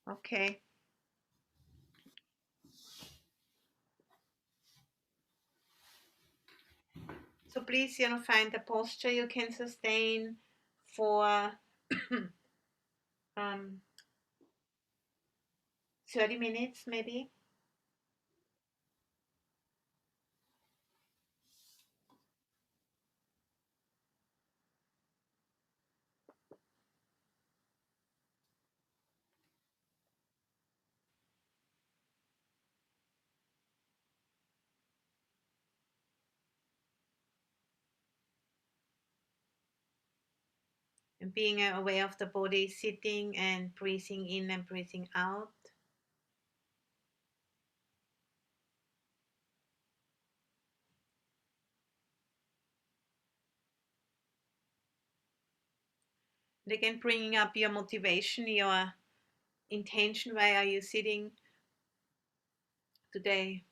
Okay. So please, find a posture you can sustain for um, 30 minutes, maybe. And being aware of the body sitting and breathing in and breathing out. And again, bringing up your motivation, your intention. Why are you sitting today?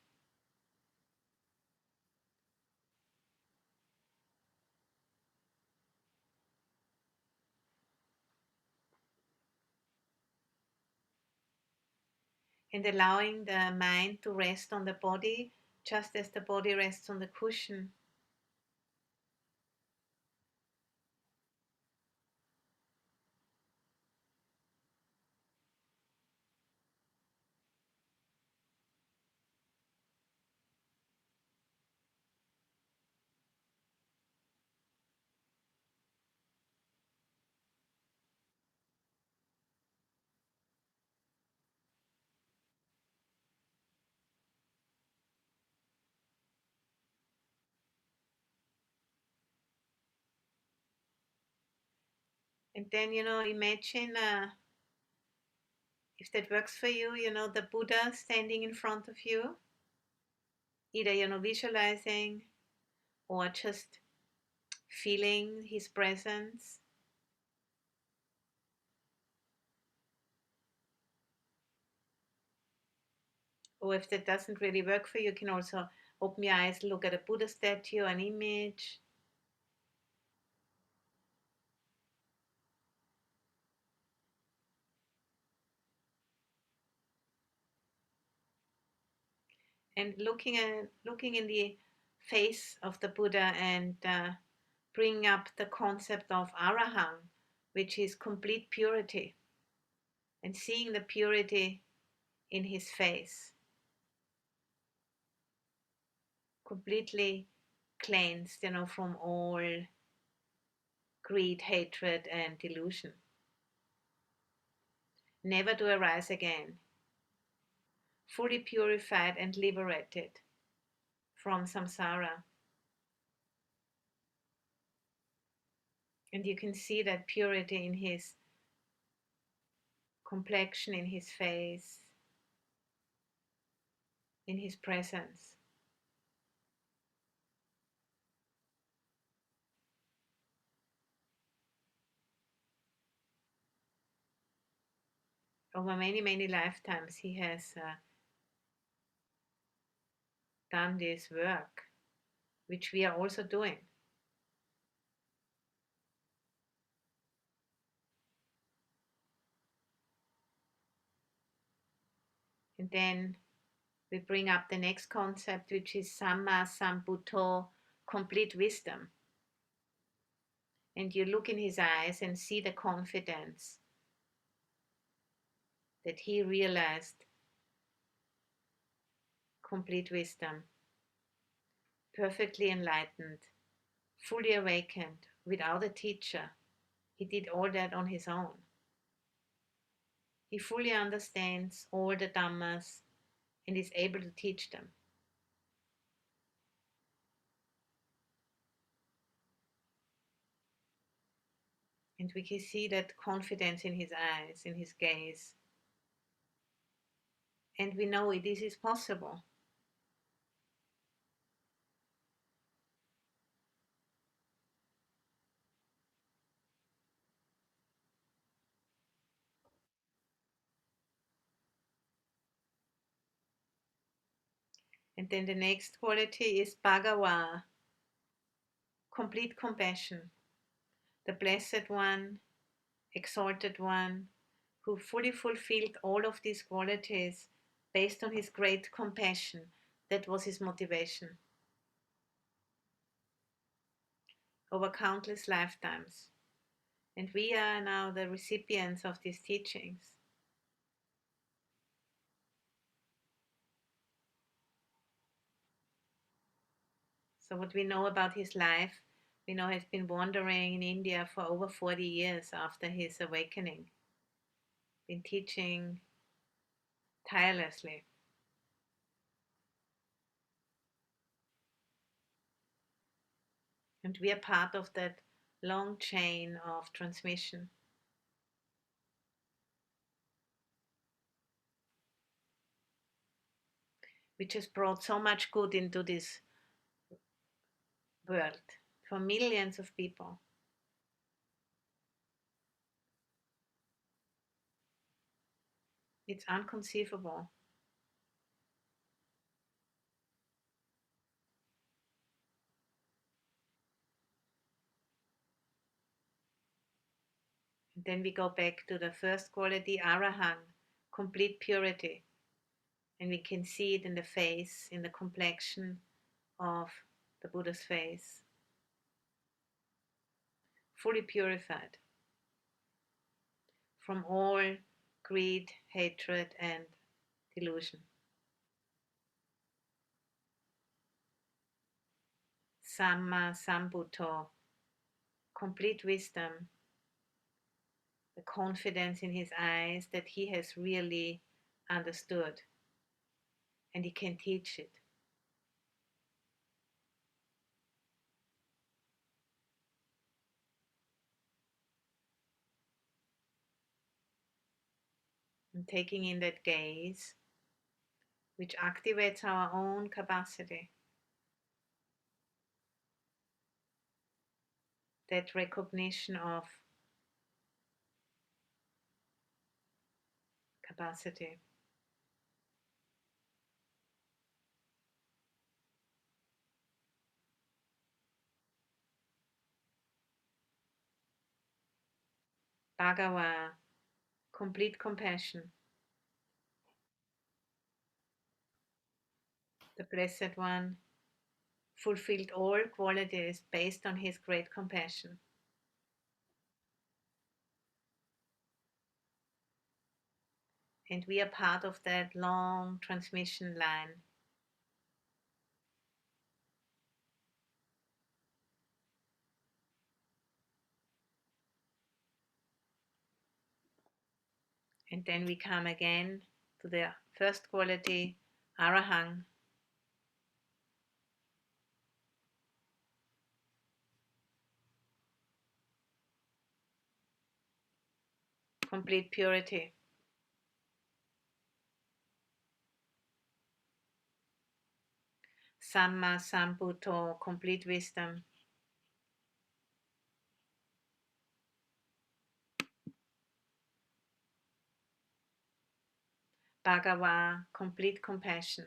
And allowing the mind to rest on the body just as the body rests on the cushion. And then, imagine if that works for you, the Buddha standing in front of you, either, visualizing or just feeling his presence. Or if that doesn't really work for you, you can also open your eyes, look at a Buddha statue, an image. And looking in the face of the Buddha and bring up the concept of arahant, which is complete purity, and seeing the purity in his face, completely cleansed, from all greed, hatred, and delusion, never to arise again, fully purified and liberated from samsara. And you can see that purity in his complexion, in his face, in his presence. Over many, many lifetimes, he has done this work, which we are also doing. And then we bring up the next concept, which is Samma Sambuddho, complete wisdom. And you look in his eyes and see the confidence that he realized complete wisdom, perfectly enlightened, fully awakened, without a teacher. He did all that on his own. He fully understands all the Dhammas and is able to teach them. And we can see that confidence in his eyes, in his gaze. And we know this is possible. And then the next quality is Bhagawa, complete compassion, the Blessed One, Exalted One, who fully fulfilled all of these qualities based on his great compassion. That was his motivation over countless lifetimes. And we are now the recipients of these teachings. So, what we know about his life, we know he's been wandering in India for over 40 years after his awakening, been teaching tirelessly. And we are part of that long chain of transmission, which has brought so much good into this world for millions of people. It's unconceivable. And then we go back to the first quality, Arahant, complete purity. And we can see it in the face, in the complexion of the Buddha's face. Fully purified from all greed, hatred, and delusion. Samma Sambuddho, complete wisdom, the confidence in his eyes that he has really understood and he can teach it. And taking in that gaze, which activates our own capacity, that recognition of capacity. Bhagawa, complete compassion. The Blessed One fulfilled all qualities based on his great compassion. And we are part of that long transmission line. And then we come again to the first quality, Arahant, complete purity. Samma Sambuddho, complete wisdom. Bhagawa, complete compassion.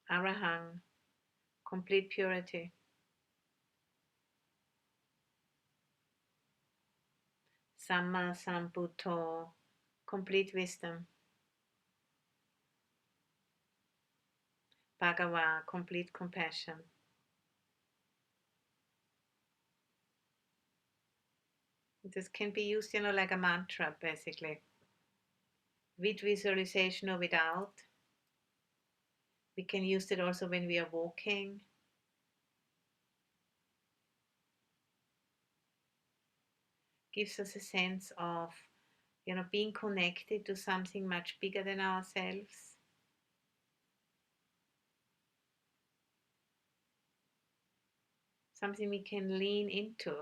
Arahant, complete purity. Samma Sambuddho, complete wisdom. Bhagawa, complete compassion. This can be used, like a mantra, basically, with visualization or without. We can use it also when we are walking. Gives us a sense of, being connected to something much bigger than ourselves. Something we can lean into.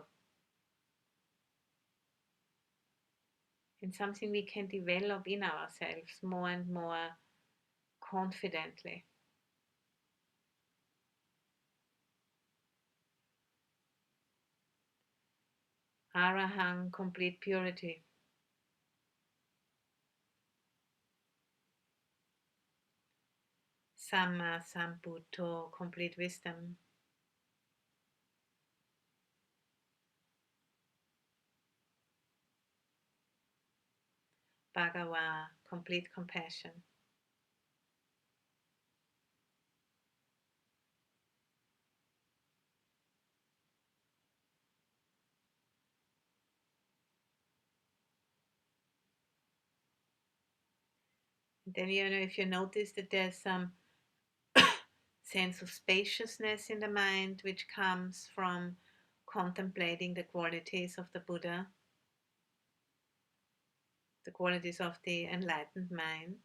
And something we can develop in ourselves more and more confidently. Arahant, complete purity. Samma Sambuddho, complete wisdom. Bhagawa, complete compassion. Then, if you notice that there's some sense of spaciousness in the mind which comes from contemplating the qualities of the Buddha, the qualities of the enlightened mind,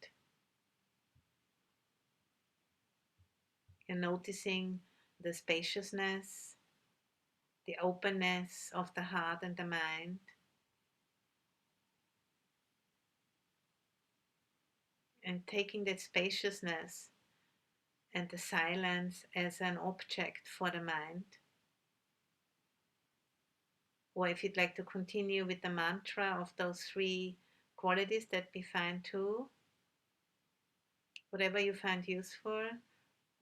and noticing the spaciousness, the openness of the heart and the mind, and taking that spaciousness and the silence as an object for the mind. Or if you'd like to continue with the mantra of those three qualities that we find too, whatever you find useful,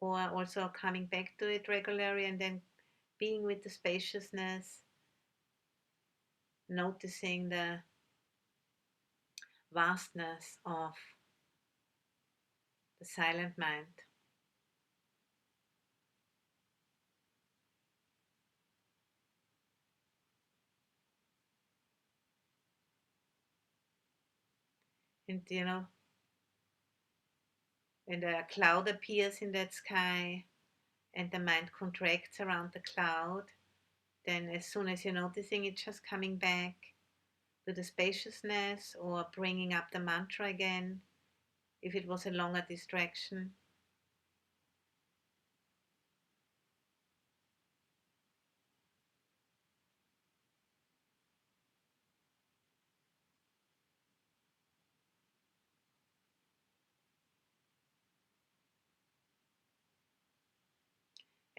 or also coming back to it regularly and then being with the spaciousness, noticing the vastness of the silent mind. And when a cloud appears in that sky and the mind contracts around the cloud, then as soon as you're noticing it, just coming back to the spaciousness or bringing up the mantra again, if it was a longer distraction.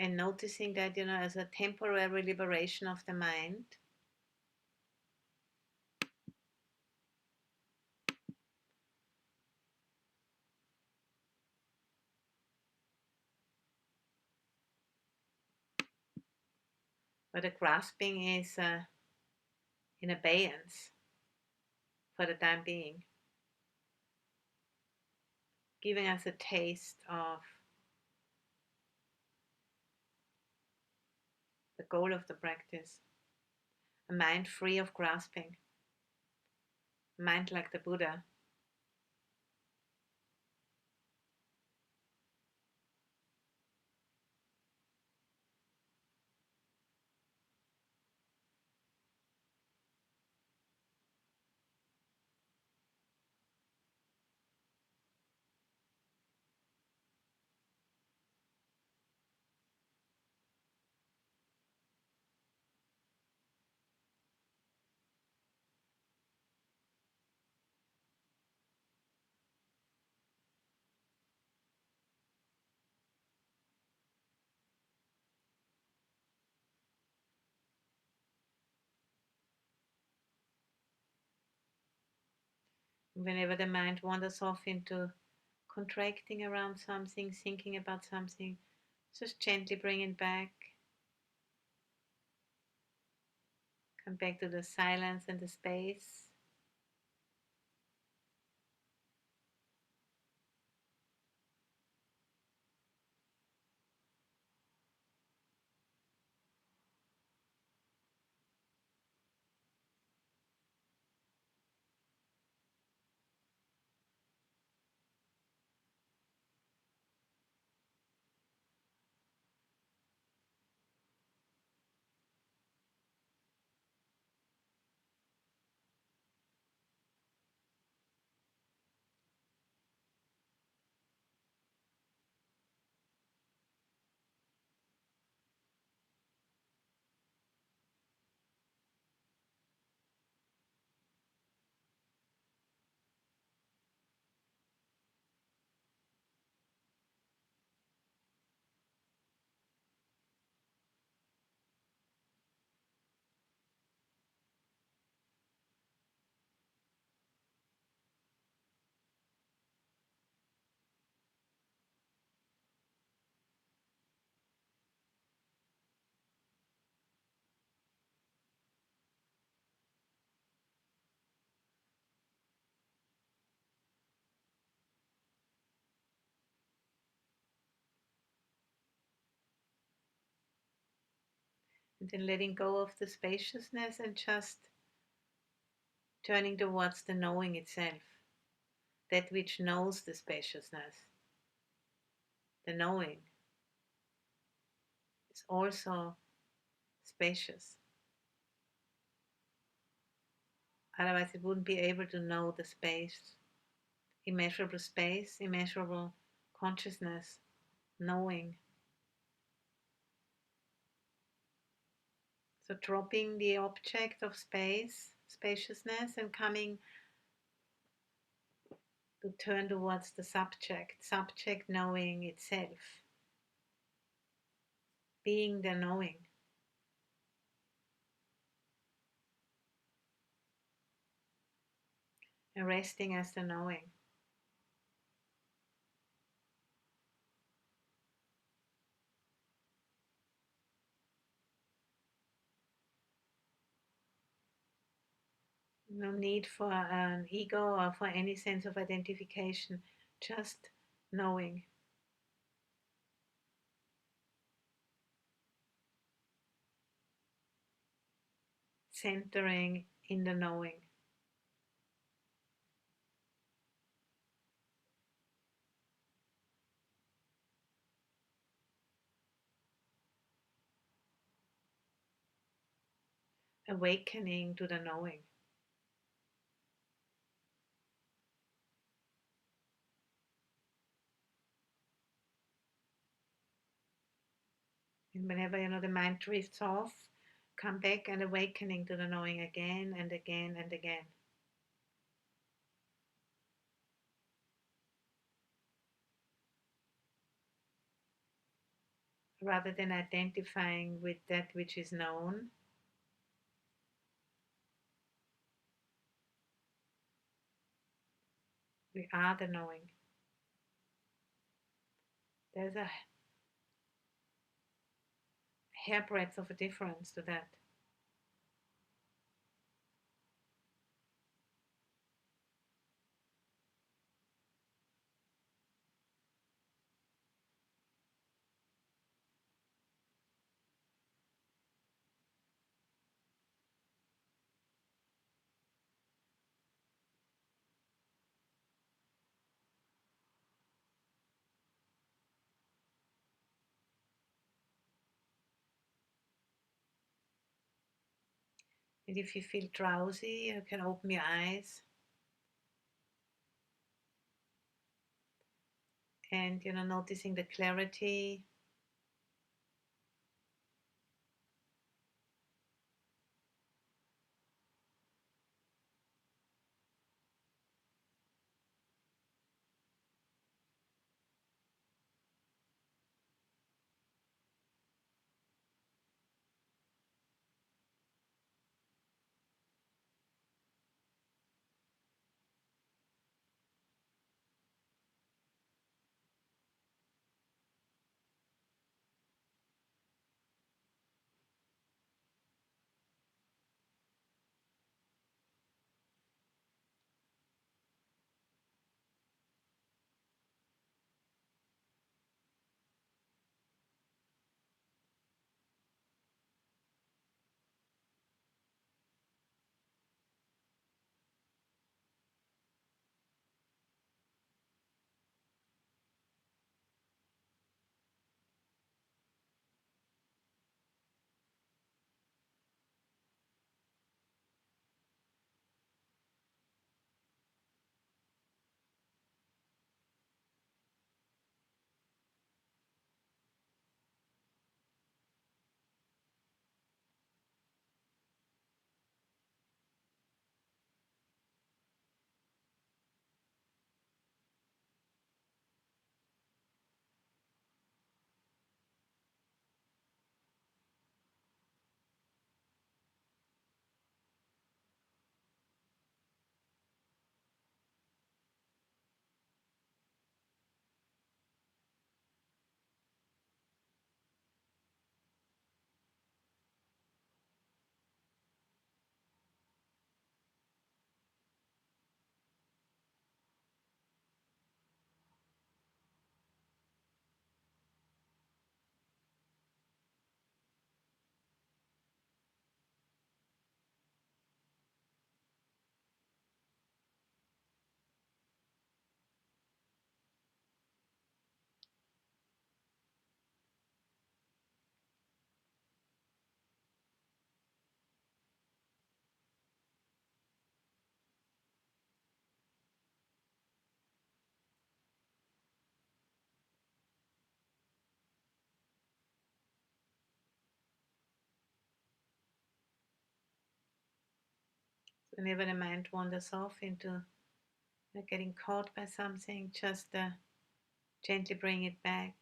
And noticing that, as a temporary liberation of the mind. But the grasping is in abeyance for the time being, giving us a taste of the goal of the practice. A mind free of grasping, a mind like the Buddha. Whenever the mind wanders off into contracting around something, thinking about something, just gently bring it back. Come back to the silence and the space. And then letting go of the spaciousness and just turning towards the knowing itself, that which knows the spaciousness. The knowing is also spacious. Otherwise, it wouldn't be able to know the space, immeasurable consciousness, knowing. So, dropping the object of spaciousness, and coming to turn towards the subject knowing itself, being the knowing. And resting as the knowing. No need for an ego or for any sense of identification, just knowing, centering in the knowing. Awakening to the knowing. And whenever the mind drifts off, come back and awakening to the knowing again and again and again. Rather than identifying with that which is known, we are the knowing. There's a hairbreadth of a difference to that. And if you feel drowsy, you can open your eyes and noticing the clarity. Whenever the mind wanders off into getting caught by something, just gently bring it back.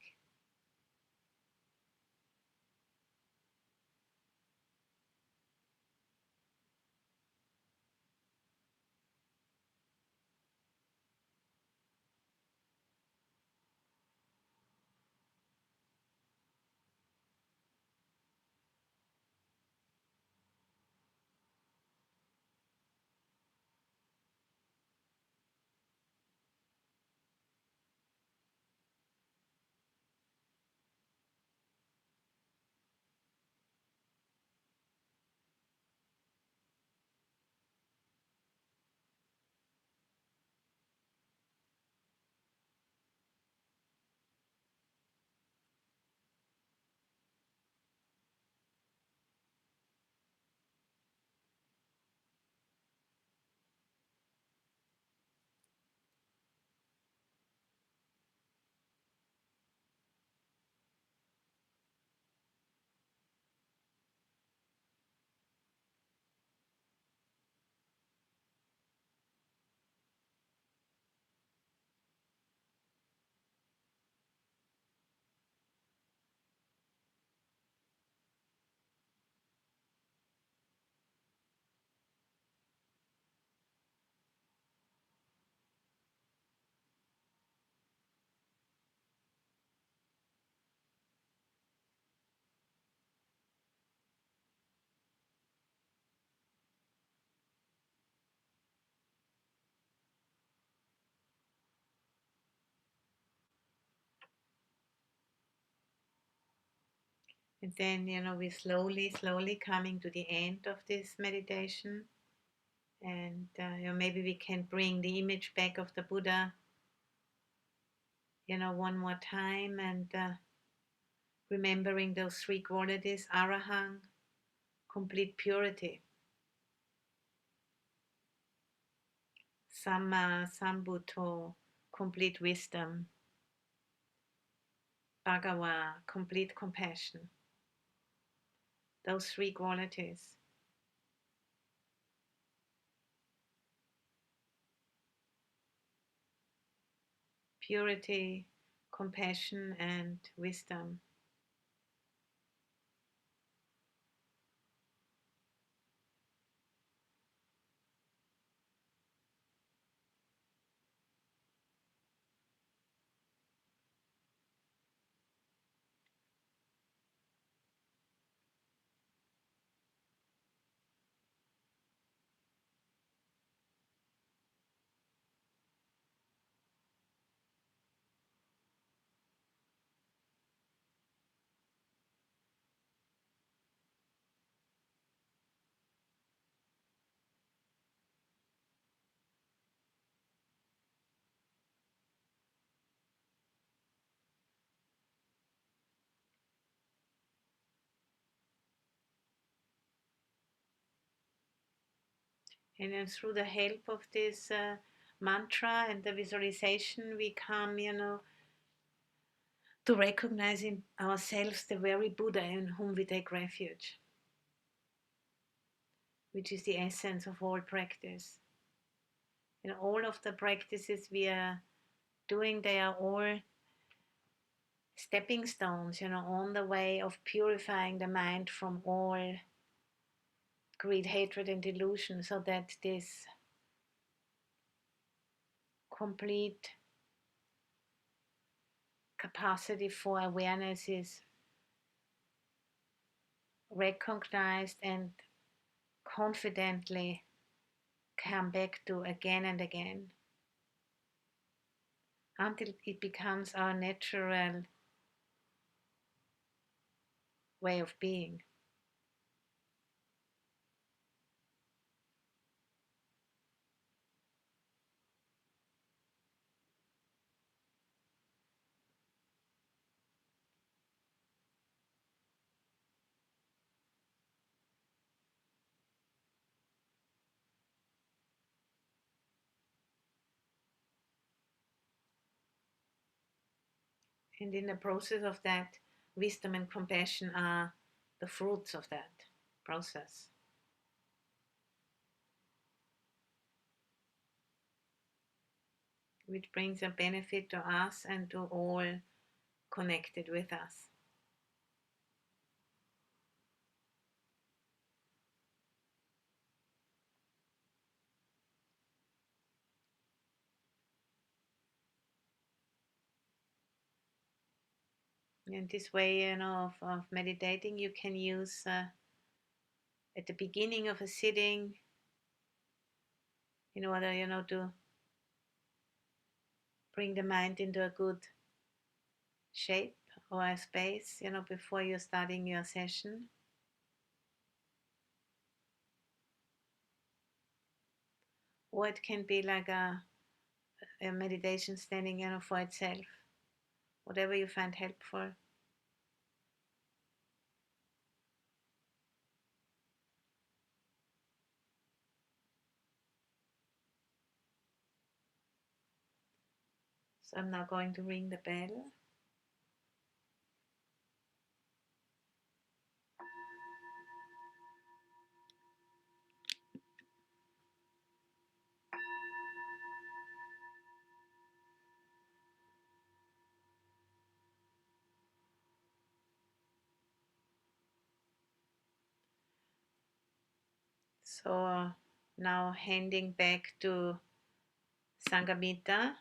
And then, we slowly coming to the end of this meditation. And maybe we can bring the image back of the Buddha, one more time, and remembering those three qualities: arahang, complete purity; samma sambuddho, complete wisdom; bhagava, complete compassion. Those three qualities. Purity, compassion, and wisdom. And then through the help of this mantra and the visualization, we come, to recognize in ourselves the very Buddha in whom we take refuge, which is the essence of all practice. All of the practices we are doing, they are all stepping stones, on the way of purifying the mind from all greed, hatred, and delusion, so that this complete capacity for awareness is recognized and confidently come back to again and again until it becomes our natural way of being. And in the process of that, wisdom and compassion are the fruits of that process. which brings a benefit to us and to all connected with us. And this way, of meditating, you can use at the beginning of a sitting in order, to bring the mind into a good shape or a space, before you're starting your session. Or it can be like a meditation standing, for itself, whatever you find helpful. So I'm now going to ring the bell. So now handing back to Sangamita.